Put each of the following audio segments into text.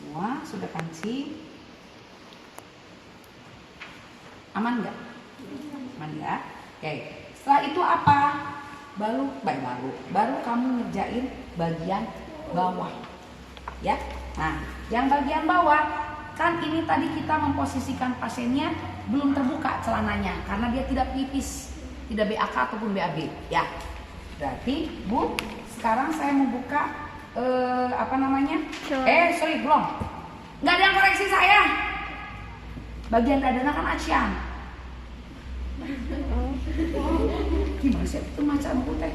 Semua sudah kancing. Aman nggak? Aman ya. Oke. Setelah itu apa? Baru kamu ngerjain bagian bawah. Ya. Nah, yang bagian bawah kan ini tadi kita memposisikan pasiennya belum terbuka celananya karena dia tidak pipis, tidak BAK ataupun BAB. Ya. Berarti Bu, sekarang saya mau buka sorry belum. Nggak ada yang koreksi saya. Bagian dadanya kan Asian. Gimana sih itu macam Bu teh?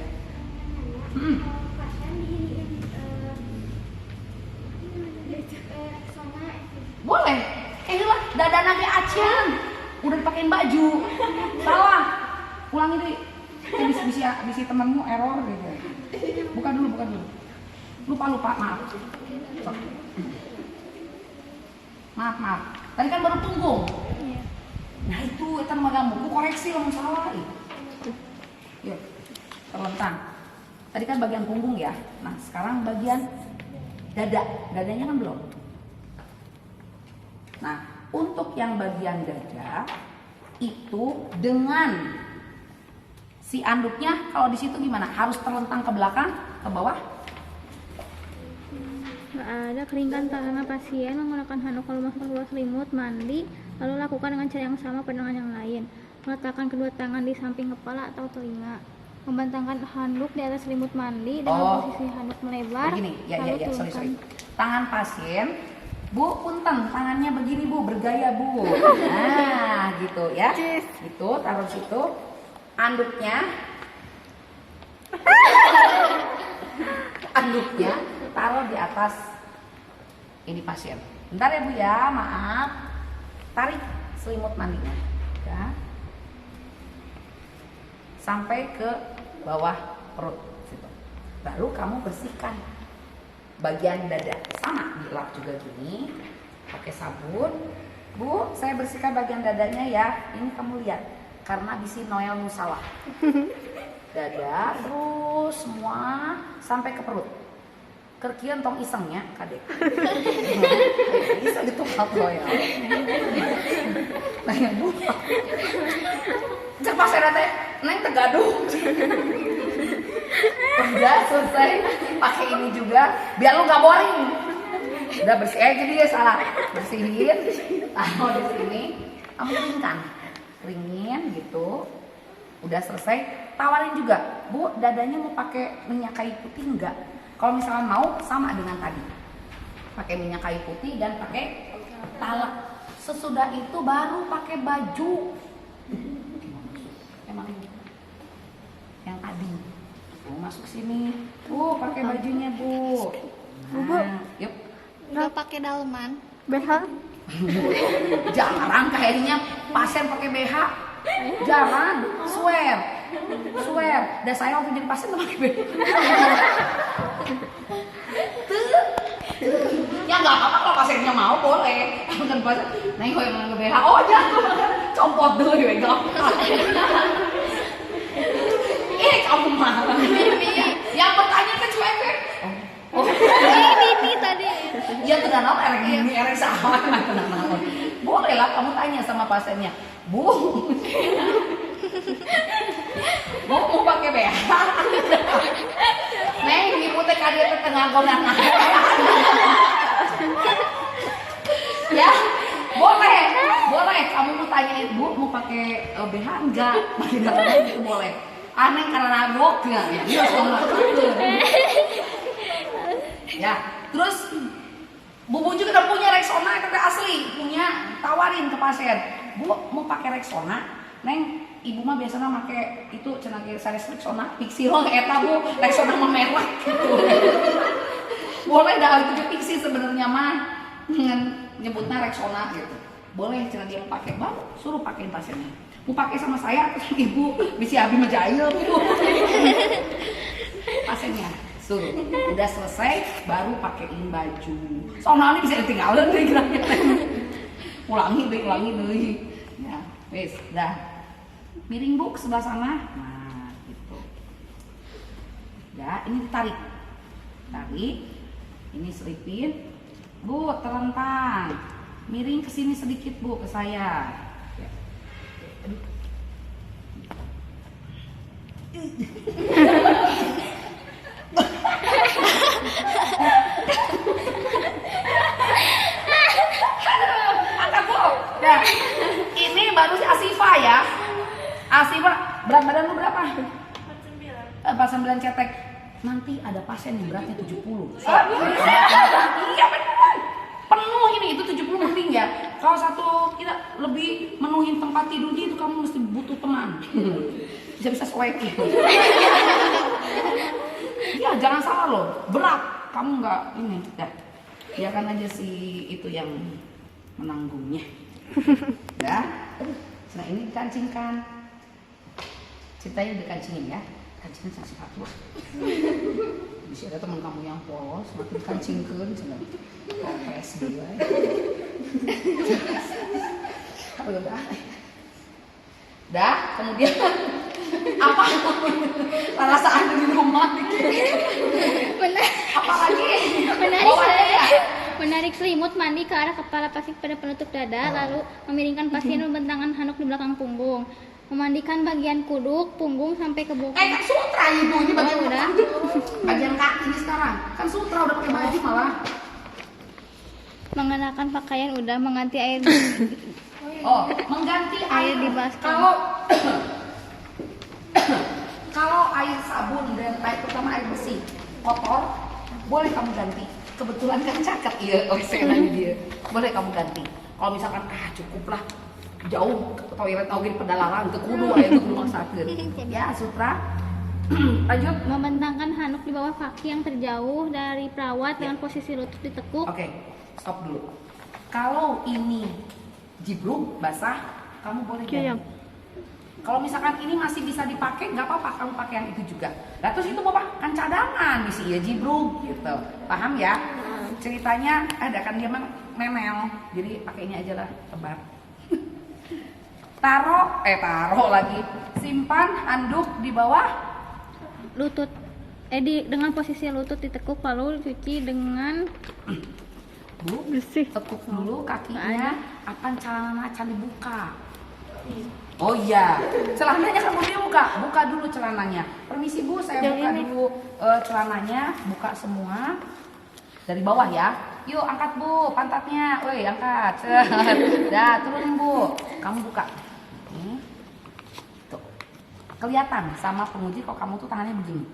Boleh. Lah dadana ge Asian. Udah dipakein baju. Salah. Ulangi deh. Bisa temanmu error gitu. Buka dulu. Lupa, maaf. Maaf. Tadi kan baru punggung. Nah itu magang buku koreksi lamun salah. Yuk, terlentang. Tadi kan bagian punggung ya. Nah sekarang bagian dada. Dadanya kan belum. Nah untuk yang bagian dada itu dengan si anduknya kalau di situ gimana? Harus terlentang ke belakang, ke bawah? Ada, keringkan tangan pasien menggunakan handuk kalau masuk keluar selimut, mandi, lalu lakukan dengan cara yang sama pada dengan yang lain. Meletakkan kedua tangan di samping kepala atau telinga. Membentangkan handuk di atas selimut mandi dengan posisi handuk melebar. Begini, sorry. Tangan pasien, Bu, punten, tangannya begini Bu, bergaya Bu. Nah, gitu ya. Gitu, taruh situ. Anduknya taruh di atas ini pasien. Bentar ya Bu ya, maaf. Tarik selimut mandinya ya. Sampai ke bawah perut situ. Baru kamu bersihkan bagian dada. Sama dilap juga gini. Pakai sabun. Bu, saya bersihkan bagian dadanya ya. Ini kamu lihat. Karena bisi Noel salah. Dada terus semua sampai ke perut. Kerkian tong isengnya kadek. Bisa ditukar Noel. Nanya Bu. Cek pasien teh, neng tegaduh. Udah selesai pakai ini juga biar lu nggak boring. Udah bersih, jadi dia salah bersihin. Taruh di sini, kamu keringin gitu. Udah selesai, tawarin juga, Bu, dadanya mau pakai minyak kayu putih enggak? Kalau misalnya mau, sama dengan tadi, pakai minyak kayu putih dan pakai talak. Sesudah itu baru pakai baju. Emang yang tadi, Bu masuk sini, Bu pakai bajunya Bu. Nah, yuk. Nggak pakai daleman. BH? Jarang kayaknya pasien pakai BH. Jangan, swear. Dan saya waktu jadi pasien pakai BH. Ya nggak apa-apa kalau pasiennya mau boleh. Bukan pasien, neng kau yang pakai BH. Oh jangan, compot dulu ya kamu marah. Yang bertanya ke cuek. Oh, Ini tadi. ya tenang ini sama tenang. Boleh lah kamu tanya sama pasiennya, Bu mau pakai BH? Neng, ibu teh kadia tengah kondangan. Ya, boleh. Kamu mau tanyain Bu mau pakai BH enggak? Pakai daleman itu boleh. Aneh karena nagok ya. Dia ya, terus Bu juga udah punya Rexona itu asli, punya, tawarin ke pasien. Bu mau pakai Rexona? Neng, ibu mah biasanya pakai itu cenah ge sanes Rexona, Pixilong eta Bu, Rexona mah merek gitu. Boleh dah itu Pixi sebenarnya mah dengan nyebutnya Rexona gitu. Boleh cenah dia mau pakai, baru suruh pakein pasiennya. Mau pakai sama saya atau ibu bisa abi mah jahil Bu. Pasiennya suruh. Udah selesai baru pakein baju. Soalnya ini bisa ditinggalin deh geraknya. Ulangi deh. Ya, wes, dah. Miring Bu ke sebelah sana. Nah, gitu. Ya, ini ditarik. Tarik. Ini selipin. Bu, terentang. Miring ke sini sedikit, Bu, ke saya. Ya. Aduh. Angkat, Bu. Nah, ini baru si Asifa ya. Asifa, berat badan lu berapa? 49 cetek. Nanti ada pasien yang beratnya 70. Iya beneran. Penuh ini, itu 70 mending ya. Kalau satu kita lebih menuhin tempat tidurnya itu kamu mesti butuh teman. Bisa swag. Iya, jangan salah loh. Berat. Kamu nggak ini ya. Biarkan aja si itu yang menanggungnya. Ya. Nah, ini dikancingkan. Ceritanya dikancingin ya. Kancingin sama sepatu. Bisa ada teman kamu yang polos, makin dikancingkan cina. Kopes dia. Udah. Dah, kemudian apa? Perasaan di rumah apa lagi? Menarik selimut mandi ke arah kepala pasien pada penutup dada, lalu memiringkan pasien membentangkan handuk di belakang punggung. Memandikan bagian kuduk, punggung sampai ke bokong. Kan sutra itu, ini bagian udah. Bagian kaki ini sekarang. Kan sutra udah pakai baju malah. Mengenakan pakaian udah, mengganti air. Oh, mengganti air Air di baskom. Kalau air sabun dan air terutama air bersih kotor, boleh kamu ganti. Kebetulan kan cakep iya, saya nanya dia. Boleh kamu ganti. Kalau misalkan cukuplah jauh ke toilet oke pedalaran ke kudu aja ke rumah sakit. Ya, sutra. Lanjut. Membentangkan handuk di bawah kaki yang terjauh dari perawat dengan posisi lutut ditekuk. Oke, stop dulu. Kalau ini jibruk basah, kamu boleh ganti. Kalau misalkan ini masih bisa dipakai, nggak apa-apa, kamu pakai yang itu juga. Nah terus itu bapak kan cadangan di sini ya jibruk gitu, paham ya? Ceritanya ada kan dia memel, jadi pakainya aja lah tebar. Taruh lagi, simpan handuk di bawah Lutut, dengan posisi lutut ditekuk, lalu cuci dengan Bu, bersih. tekuk dulu kakinya, akan celana akan dibuka. Oh iya, celananya kamu dibuka, buka dulu celananya. Permisi Bu, saya buka dulu celananya, buka semua dari bawah ya. Yuk angkat Bu, pantatnya, woi angkat. Dah turunin Bu, kamu buka. Nih, tuh kelihatan sama penguji kalau kamu tuh tangannya begini.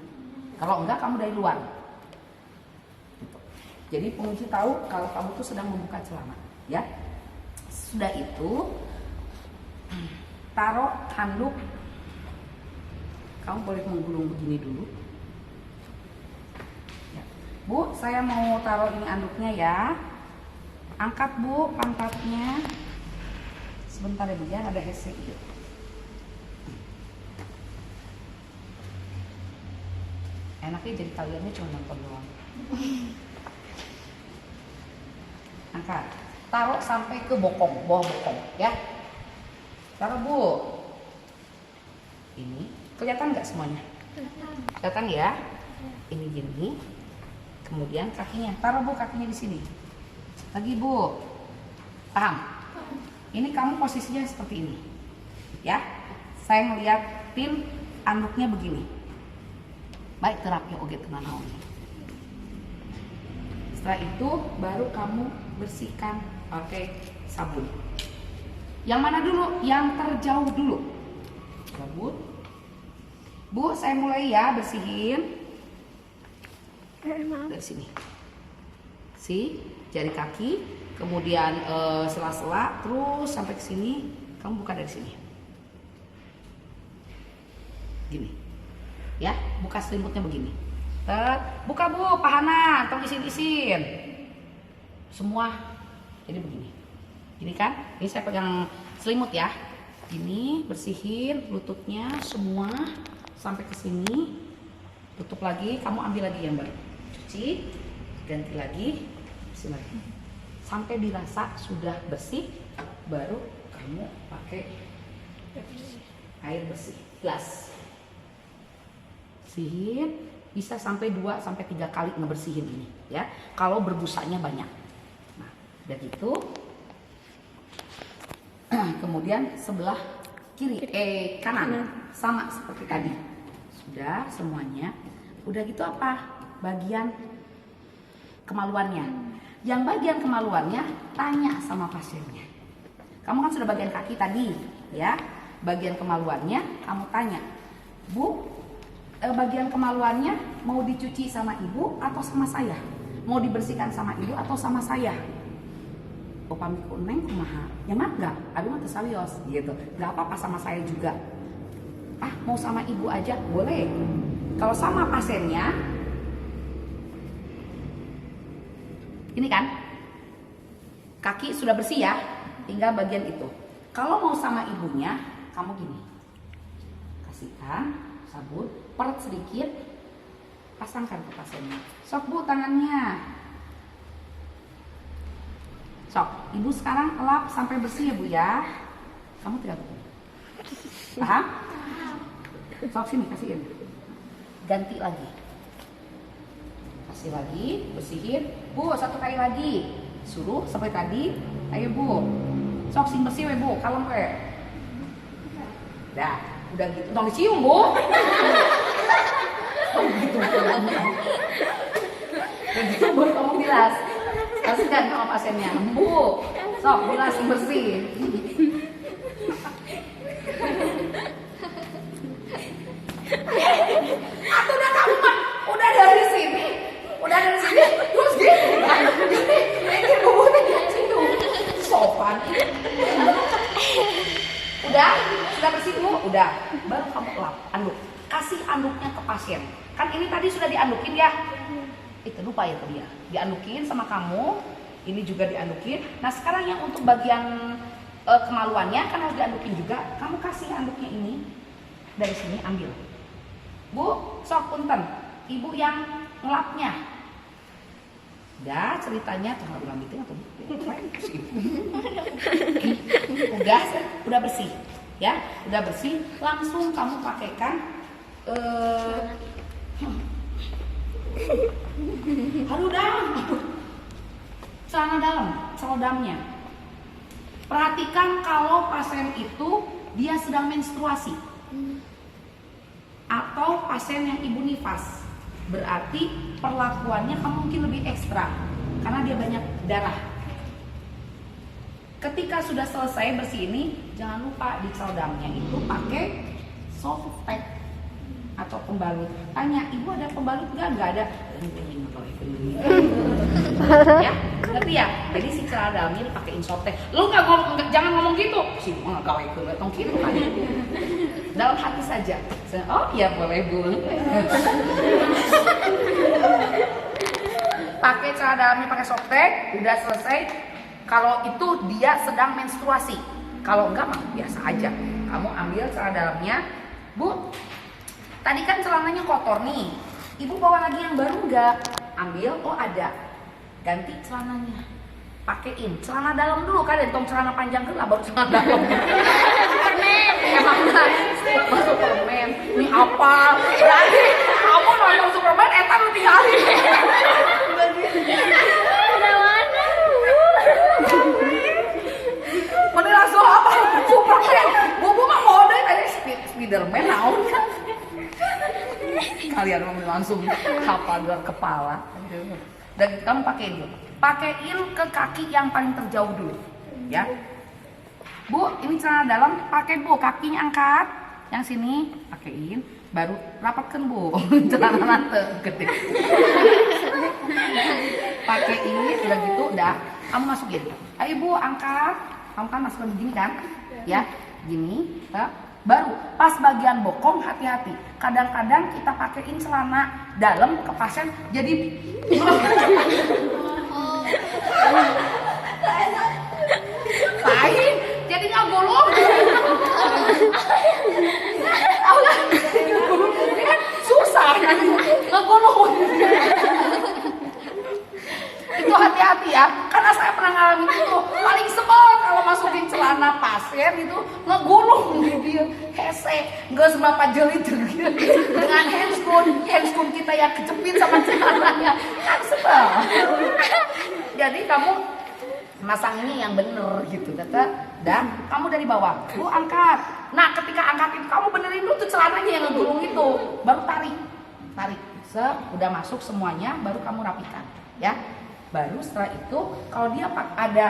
Kalau enggak kamu dari luar. Gitu. Jadi penguji tahu kalau kamu tuh sedang membuka celana, ya. Sudah itu. Taruh handuk, kamu boleh menggulung begini dulu ya. Bu, saya mau taruh ini handuknya ya. Angkat Bu pantatnya. Sebentar ya Bu ya, ada hese gitu. Enaknya jadi kaliannya cuma nonton doang. Angkat, taruh sampai ke bokong, bawah bokong ya. Taruh Bu. Ini kelihatan nggak semuanya? Kelihatan ya? Ini gini. Kemudian kakinya, taruh Bu kakinya di sini. Lagi Bu. Paham? Ini kamu posisinya seperti ini. Ya. Saya ngeliatin anduknya begini. Baik terapi oke tenang. Setelah itu baru kamu bersihkan pakai sabun. Yang mana dulu? Yang terjauh dulu. Sabun. Bu, saya mulai ya bersihin. Dari sini. Jari kaki, kemudian sela-sela, terus sampai ke sini. Kamu buka dari sini. Gini. Ya, buka selimutnya begini. Buka Bu, pahana, tong isin-isin. Semua jadi begini. Ini kan, ini saya pegang selimut ya. Ini bersihin lututnya semua sampai ke sini. Tutup lagi, kamu ambil lagi yang baru. Cuci, ganti lagi, bersih lagi. Sampai dirasa sudah bersih, baru kamu pakai air bersih, gelas. Bersihin, bisa sampai 2 sampai 3 kali ngebersihin ini ya. Kalau berbusanya banyak. Udah gitu. Kemudian sebelah kiri, kanan, sama seperti tadi. Sudah semuanya. Udah gitu apa? Bagian kemaluannya. Yang bagian kemaluannya tanya sama pasiennya. Kamu kan sudah bagian kaki tadi, ya. Bagian kemaluannya kamu tanya, Bu, bagian kemaluannya mau dicuci sama ibu atau sama saya? Mau dibersihkan sama ibu atau sama saya? Upami kuneng kumaha, ya mak gak, abi mah tesawios gitu, nggak apa-apa sama saya juga. Ah mau sama ibu aja boleh. Kalau sama pasiennya, ini kan kaki sudah bersih ya, tinggal bagian itu. Kalau mau sama ibunya, kamu gini, kasihkan sabun, peret sedikit, pasangkan ke pasiennya. Sok bu tangannya. Sok, ibu sekarang lap sampai bersih ya bu ya. Kamu tidak tahu. Paham? Sok sini kasihin. Ganti lagi. Kasih lagi, bersihin. Bu, satu kali lagi. Suruh sampai tadi. Ayo bu. Sok sing bersih we bu, kalem we. Dah, udah gitu. Tolong dicium bu. Oh gitu. Udah gitu baru kamu bilas. Kasihkan sama pasiennya, Bu, sok bilas bersih. Atau udah kamu mah, udah dari sini, terus gini, ini bubutnya situ, sopan. Sudah bersih Bu, udah, baru kamu lap, anduk, kasih anduknya ke pasien. Kan ini tadi sudah diandukin ya. Itu lupa ya ke dia, diandukin sama kamu, ini juga diandukin. Nah sekarang yang untuk bagian kemaluannya kan harus diandukin juga. Kamu kasih anduknya ini dari sini, ambil. Bu, sok punten, ibu yang ngelapnya. Udah ceritanya tuh bilang gitu atau udah bersih, ya, udah bersih. Langsung kamu pakaikan. Aduh celana dalamnya. Perhatikan kalau pasien itu dia sedang menstruasi atau pasien yang ibu nifas, berarti perlakuannya kamu mungkin lebih ekstra karena dia banyak darah. Ketika sudah selesai bersih ini, jangan lupa di celana dalamnya itu pakai soft pack atau pembalut. Tanya, ibu ada pembalut nggak? Nggak ada. Ya, ngerti ya? Jadi si celana dalamnya pakai insoptek. Lu jangan ngomong gitu. Si nggak gawe ketong gitu kan. Dalam hati saja. Oh iya boleh bu. Pakai celana dalamnya pakai softtek, udah selesai. Kalau itu dia sedang menstruasi. Kalau enggak mah biasa aja. Kamu ambil celana dalamnya, Bu. Tadi kan celananya kotor nih. Ibu bawa lagi yang baru nggak? Ambil, oh ada. Ganti celananya. Pakein celana dalam dulu kan, entong celana panjang lah baru celana dalam. Superman, emang masuk Superman. Ini apa? Berarti kamu nonton Superman, eta lu tinggalin. Mana langsung apa? Superman. Bu mah mode tadi Spiderman naon kan? Kalian mau langsung hafal dengan kepala. Dan kamu pakein ke kaki yang paling terjauh dulu, ya. Bu, ini celana dalam, pakai Bu, kakinya angkat, yang sini pakein, baru rapatkan Bu, celana nante gede. Pakein, udah gitu, udah, kamu masukin. Ayo Bu, angkat, kamu kan masukin begini kan, ya, gini, ya. Baru pas bagian bokong hati-hati. Kadang-kadang kita pakein celana dalam ke pasien jadi lain, jadi nggak gulung. Ini kan susah, nggak gulung. Itu hati-hati ya, karena saya pernah ngalamin itu. Paling sebel kalau masukin celana pasien itu ngegulung dia hese, nggak seberapa jeli dengan handscoon kita yang kecepit sama celananya, kan sebel. Jadi kamu Masanginnya yang bener gitu, Tete. Dan kamu dari bawah, Bu angkat. Nah, ketika angkat itu kamu benerin dulu tuh celananya yang ngegulung itu, baru tarik. Udah masuk semuanya, baru kamu rapikan, ya. Baru setelah itu, kalau dia ada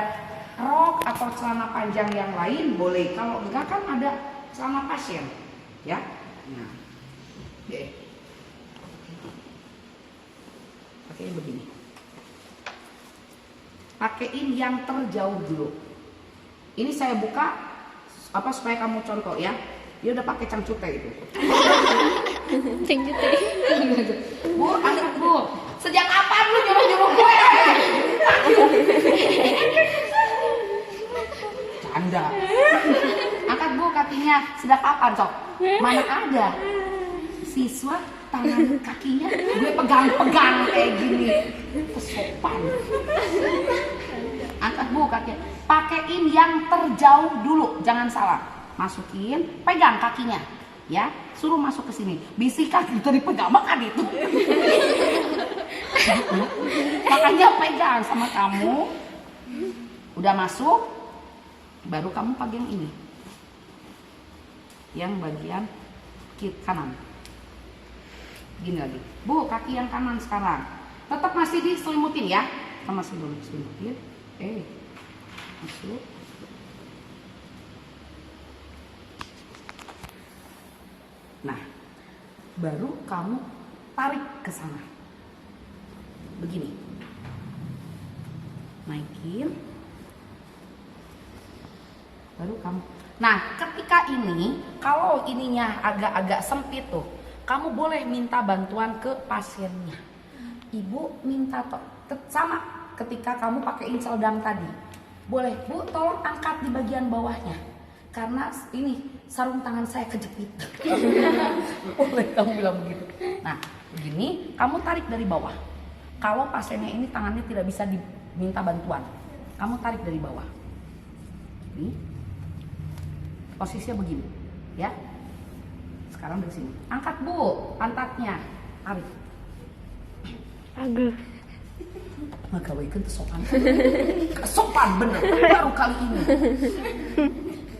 rok atau celana panjang yang lain boleh. Kalau enggak kan ada celana pasien, ya. Nah, deh. Pakai begini. Pakein yang terjauh dulu. Ini saya buka supaya kamu contoh ya. Dia udah pakai cangcute itu. Cangcute. Bu, angkat Bu. Sejak kapan lu nyuruh-nyuruh gue? Canda. Angkat Bu kakinya. Sejak kapan sok? Mana ada siswa tangan kakinya gue pegang-pegang kayak gini. Kesopan. Angkat Bu kakinya. Pakein yang terjauh dulu, jangan salah. Masukin, pegang kakinya, ya. Suruh masuk ke sini. Bisik kaki itu dipegang makan itu. Makanya pegang sama kamu. Udah masuk, baru kamu pegang ini. Yang bagian kanan. Gini lagi. Bu, kaki yang kanan sekarang. Tetap masih diselimutin ya. Kita masih dulu selimutin. Masuk. Nah, baru kamu tarik ke sana. Begini. Naikin. Baru kamu. Nah, ketika ini, kalau ininya agak-agak sempit tuh, kamu boleh minta bantuan ke pasiennya. Ibu minta sama ketika kamu pakaiin seledam tadi. Boleh, Bu, tolong angkat di bagian bawahnya. Karena ini sarung tangan saya kejepit. Boleh kamu bilang begitu. Nah, begini, kamu tarik dari bawah. Kalau pasiennya ini tangannya tidak bisa diminta bantuan, kamu tarik dari bawah. Ini posisinya begini, ya. Sekarang dari sini. Angkat Bu, pantatnya, tarik. Aduh. Maka wae sopan. Sopan bener, baru kali ini.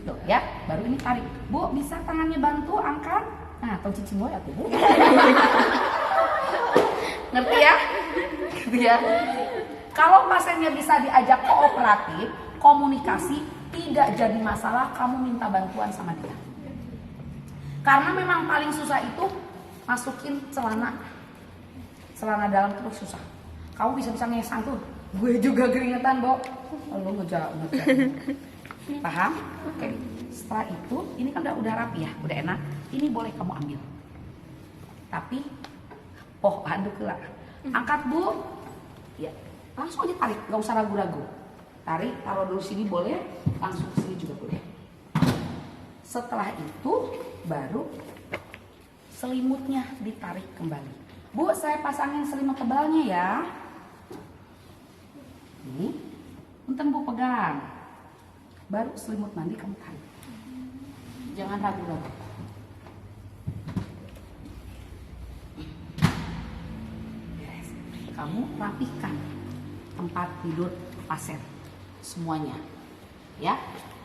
Tuh, ya, baru ini tarik. Bu, bisa tangannya bantu angkat? Nah, tau cicing gue ya tuh, Bu. Ngerti ya? Ngerti ya? Kalau pasiennya bisa diajak kooperatif, komunikasi, tidak jadi masalah kamu minta bantuan sama dia. Karena memang paling susah itu masukin celana dalam terus susah. Kamu bisa-bisa ngesang tuh. Gue juga keringetan, Bo. Lu ngejar. Paham? Oke. Setelah itu, ini kan udah rapi ya, udah enak. Ini boleh kamu ambil. Tapi, aduk lah. Angkat Bu. Ya, langsung aja tarik, nggak usah ragu-ragu. Tarik, taruh dulu sini boleh, langsung sini juga boleh. Setelah itu, baru selimutnya ditarik kembali. Bu, saya pasangin selimut tebalnya ya. Ini, punten Bu pegang. Baru selimut mandi kamu tarik. Jangan ragu-ragu. Yes. Kamu rapihkan tempat tidur pasien semuanya. Ya,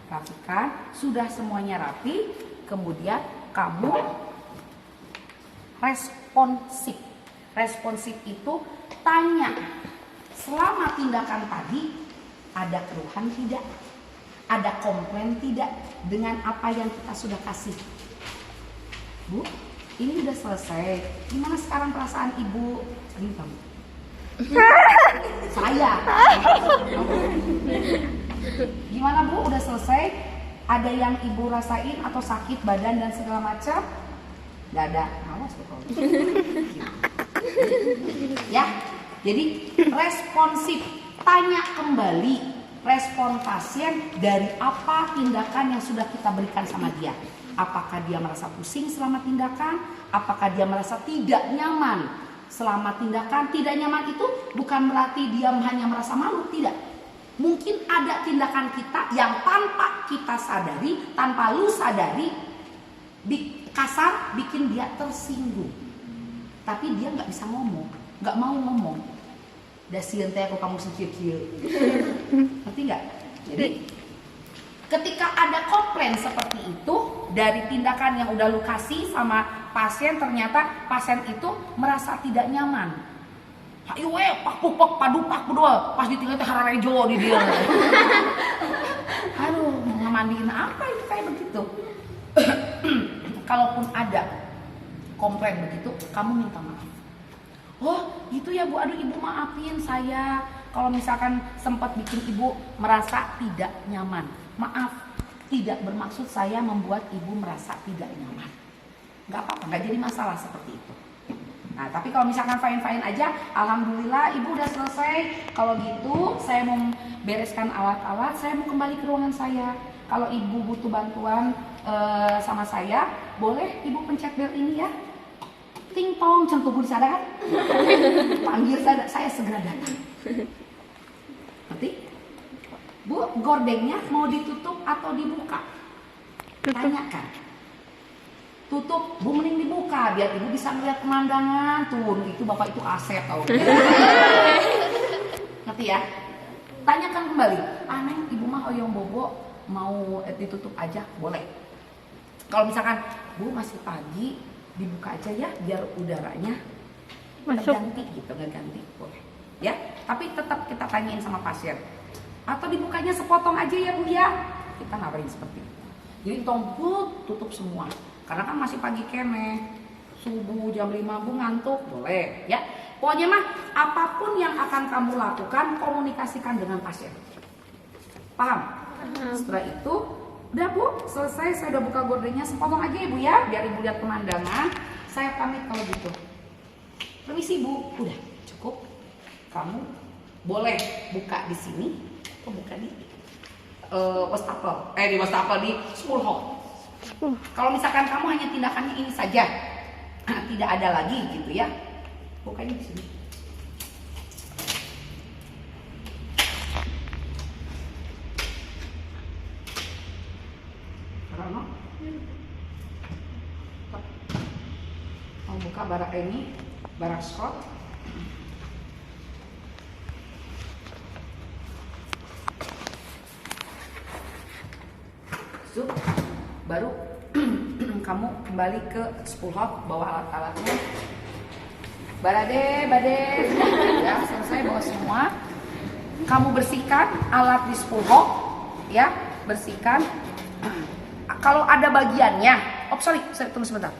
rapihkan. Sudah semuanya rapi, kemudian kamu responsif. Responsif itu tanya, selama tindakan tadi ada keluhan tidak? Ada komplain tidak dengan apa yang kita sudah kasih? Bu, ini udah selesai. Gimana sekarang perasaan Ibu? Ini kamu. Saya. Gimana Bu, udah selesai? Ada yang Ibu rasain atau sakit badan dan segala macam? Gak ada. Awas tuh kalau. Ya, jadi responsif. Tanya kembali respon pasien dari apa tindakan yang sudah kita berikan sama dia. Apakah dia merasa pusing selama tindakan? Apakah dia merasa tidak nyaman selama tindakan? Tidak nyaman itu bukan berarti dia hanya merasa malu, tidak. Mungkin ada tindakan kita yang tanpa kita sadari, tanpa lu sadari, kasar bikin dia tersinggung. Tapi dia nggak bisa ngomong, nggak mau ngomong. Dasieun teh aku kamu sikir-kir. Ngerti nggak? Jadi ketika ada komplain seperti itu dari tindakan yang udah lu kasih sama pasien, ternyata pasien itu merasa tidak nyaman. Ayo pak pupek padu pak berdua pas ditinggal teh hararejo di dia. Aduh, ngemandiin apa itu kayak begitu. Kalaupun ada komplain begitu, kamu minta maaf. Oh gitu ya Bu, aduh Ibu maafin saya kalau misalkan sempat bikin Ibu merasa tidak nyaman. Maaf, tidak bermaksud saya membuat Ibu merasa tidak nyaman. Gak apa-apa, gak jadi masalah seperti itu. Nah tapi kalau misalkan fine-fine aja, alhamdulillah Ibu udah selesai. Kalau gitu saya mau bereskan alat-alat, saya mau kembali ke ruangan saya. Kalau Ibu butuh bantuan sama saya, boleh Ibu pencet bel ini ya. Ting tong, centuh Bu disadar. Panggil saya segera datang. Nanti Bu, gordengnya mau ditutup atau dibuka? Tanyakan. Tutup, Bu mending dibuka biar Ibu bisa melihat pemandangan. Tuh, itu Bapak itu aset tau. Ngerti ya? Tanyakan kembali. Neng, Ibu mah hoyong bobo mau ditutup aja, boleh. Kalau misalkan Bu masih pagi, dibuka aja ya biar udaranya masuk, ganti gitu, nggak ganti boleh. Ya, tapi tetap kita tanyain sama pasien. Atau dibukanya sepotong aja ya Bu ya. Kita ngapain seperti itu. Jadi tong Bu tutup semua. Karena kan masih pagi kene. Subuh jam 5 Bu ngantuk, boleh ya. Pokoknya mah apapun yang akan kamu lakukan, komunikasikan dengan pasien. Paham? Setelah itu udah Bu, selesai, saya udah buka gordengnya, sepotong aja ya Bu ya, biar Ibu lihat pemandangan. Saya pamit kalau gitu. Permisi Bu, udah cukup. Kamu boleh buka di sini. Buka di wastafel, di wastafel di spool hole. Kalau misalkan kamu hanya tindakannya ini saja, tidak ada lagi gitu ya, bukanya di sini. Karena mau buka barak ini, barak Scott. So, baru kamu kembali ke spool hole, bawa alat-alatnya. Bade, ya selesai bawa semua. Kamu bersihkan alat di spool hole, ya bersihkan. Kalau ada bagiannya, sorry, tunggu sebentar.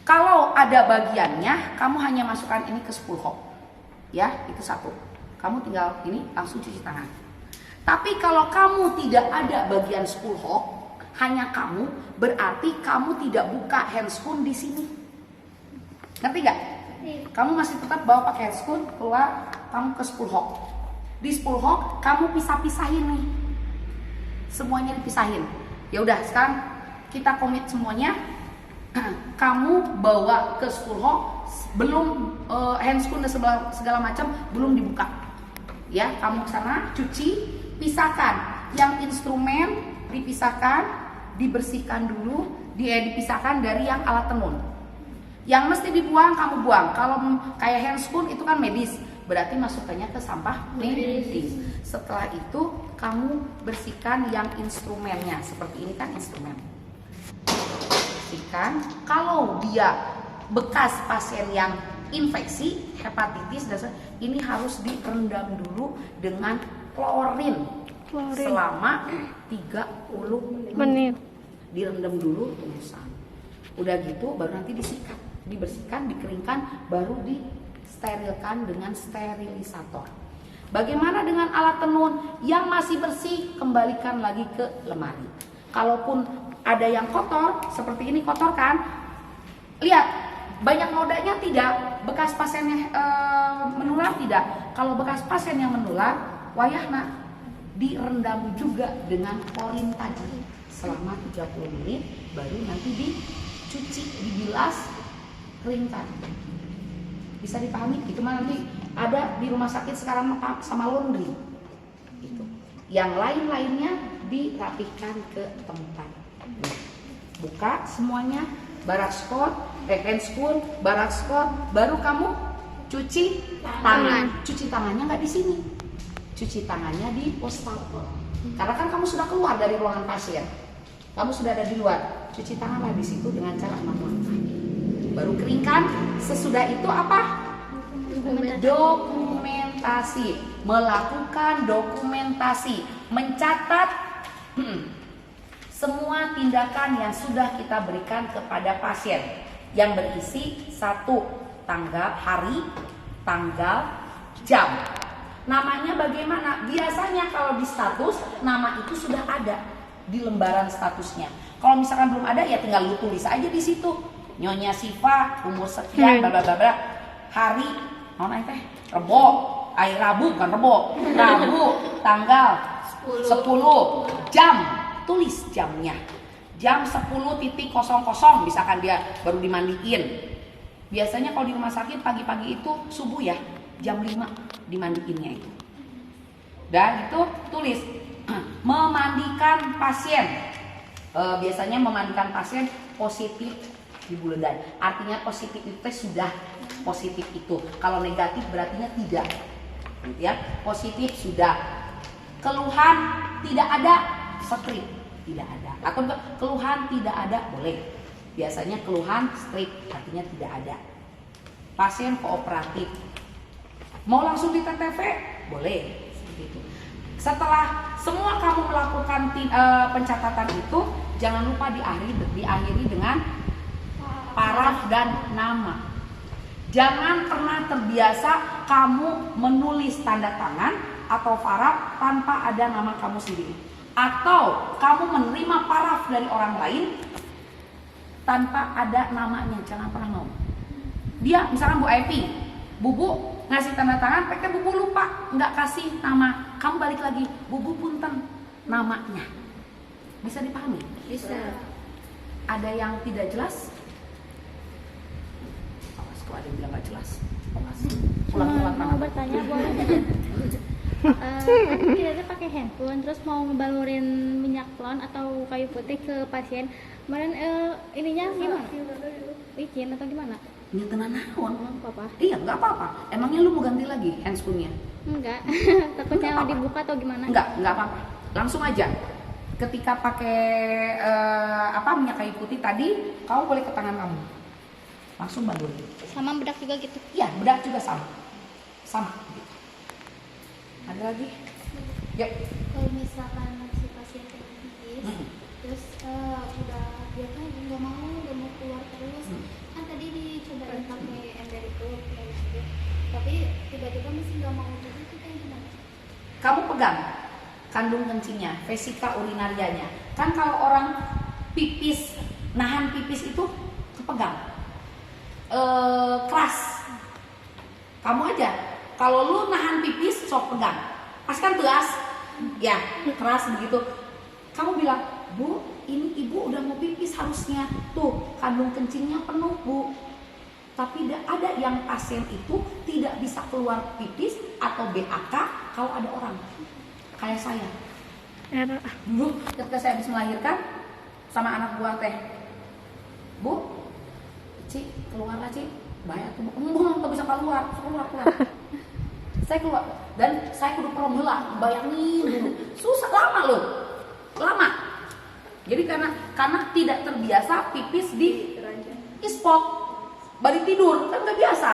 Kalau ada bagiannya, kamu hanya masukkan ini ke spool hole, ya itu satu. Kamu tinggal ini langsung cuci tangan. Tapi kalau kamu tidak ada bagian spool hole, hanya kamu, berarti kamu tidak buka handscoon di sini. Ngerti gak? Kamu masih tetap bawa pakai handscoon, keluar kamu ke spool hole. Di spool hole kamu pisah-pisahin nih. Semuanya dipisahin. Ya udah, sekarang kita komit semuanya. Kamu bawa ke spool hole, belum handscoon dan segala macam belum dibuka. Ya, kamu ke sana cuci. Pisahkan, yang instrumen dipisahkan, dibersihkan dulu, dipisahkan dari yang alat tenun. Yang mesti dibuang kamu buang. Kalau kayak handscoon itu kan medis, berarti masukannya ke sampah medis. Setelah itu kamu bersihkan yang instrumennya, seperti ini kan instrumen. Bersihkan. Kalau dia bekas pasien yang infeksi, hepatitis, ini harus direndam dulu dengan klorin selama 30 menit. Direndam dulu tumusan. Udah gitu baru nanti disikat, dibersihkan, dikeringkan, baru disterilkan dengan sterilisator. Bagaimana dengan alat tenun yang masih bersih? Kembalikan lagi ke lemari. Kalaupun ada yang kotor, seperti ini kotor kan? Lihat, banyak nodanya tidak, bekas pasiennya menular tidak. Kalau bekas pasien yang menular, wayahna direndam juga dengan klorin tadi selama 30 menit, baru nanti dicuci, dibilas, keringkan. Bisa dipahami? Itu mah nanti ada di rumah sakit sekarang sama laundry. Itu. Yang lain-lainnya dirapihkan ke tempat. Buka semuanya, barak Scott, handscoon, barak Scott, baru kamu cuci tangan. Cuci tangannya nggak di sini. cuci tangannya di wastafel. Karena kan kamu sudah keluar dari ruangan pasien, kamu sudah ada di luar, cuci tanganlah di situ dengan cara melangkah. Baru keringkan. Sesudah itu apa? Dokumentasi. Melakukan dokumentasi, mencatat semua tindakan yang sudah kita berikan kepada pasien yang berisi 1. Tanggal, hari, tanggal, jam. Namanya bagaimana? Biasanya kalau di status, nama itu sudah ada di lembaran statusnya. Kalau misalkan belum ada, ya tinggal lu tulis aja di situ. Nyonya Siva, umur sekian, bla bla bla bla. Hari, naon teh? Rebo, Rabu bukan Rebo. Rabu, tanggal 10. Jam, tulis jamnya. Jam 10.00 misalkan dia baru dimandiin. Biasanya kalau di rumah sakit pagi-pagi itu subuh ya, jam 5 dimandiinnya itu. Dan itu tulis memandikan pasien. Biasanya memandikan pasien positif di buledan. Artinya positif itu sudah positif itu. Kalau negatif berartinya tidak. Ya, positif sudah. Keluhan tidak ada, strip tidak ada. Atau keluhan tidak ada, boleh. Biasanya keluhan strip artinya tidak ada. Pasien kooperatif. Mau langsung di TTV? Boleh. Seperti itu. Setelah semua kamu melakukan pencatatan itu, jangan lupa diakhiri dengan paraf dan nama. Jangan pernah terbiasa kamu menulis tanda tangan atau paraf tanpa ada nama kamu sendiri. Atau kamu menerima paraf dari orang lain tanpa ada namanya, jangan pernah mau. Dia misalkan Bu Epi, Bubu ngasih tanda tangan, pakai Bubu lupa, nggak kasih nama, kamu balik lagi, Bubu punten namanya. Bisa dipahami? Bisa. Ada yang tidak jelas? Awas kalau ada yang bilang nggak jelas. Awas. Pulang-pulang Mau tangan. bertanya boleh? Kan kita pakai handphone, terus mau ngebalurin minyak plon atau kayu putih ke pasien. Kemarin ininya gimana? Licin atau gimana? Ini tenan naon? Emang apa? Iya, nggak apa-apa. Emangnya lu mau ganti lagi handscoon-nya? Enggak. Takutnya Nggak apa-apa. dibuka atau gimana? Nggak apa-apa. Langsung aja. Ketika pakai minyak kayu putih tadi, kamu boleh ke tangan kamu. Langsung balurin. Sama bedak juga gitu. Iya, bedak juga sama. Sama. Gitu. Ada lagi? Yuk. Kalau misalkan si pasien pipis, terus udah dia kan nggak mau keluar terus, kan tadi dicobain pakai ember itu kayak gitu, tapi tiba-tiba masih nggak mau terus, itu kayak gimana? Kamu pegang kandung kencingnya, vesika urinarianya. Kan kalau orang pipis, nahan pipis itu kepegang, keras. Kamu aja, kalau lu nahan pipis, sok pegang. Pas kan teas, ya keras begitu. Kamu bilang, Bu, ini ibu udah mau pipis harusnya. Tuh, kandung kencingnya penuh, Bu. Tapi ada yang pasien itu tidak bisa keluar pipis atau BAK kalau ada orang. Kayak saya. Dulu ketika saya habis melahirkan sama anak buah teh, Bu, Ci, keluarlah Ci. Bahaya tuh, Bu, nggak bisa keluar. Saya keluar dan saya kudu perombelah, bayangin dulu. Susah, lama loh. Lama. Jadi karena tidak terbiasa pipis di spot. Bari tidur, kan nggak biasa.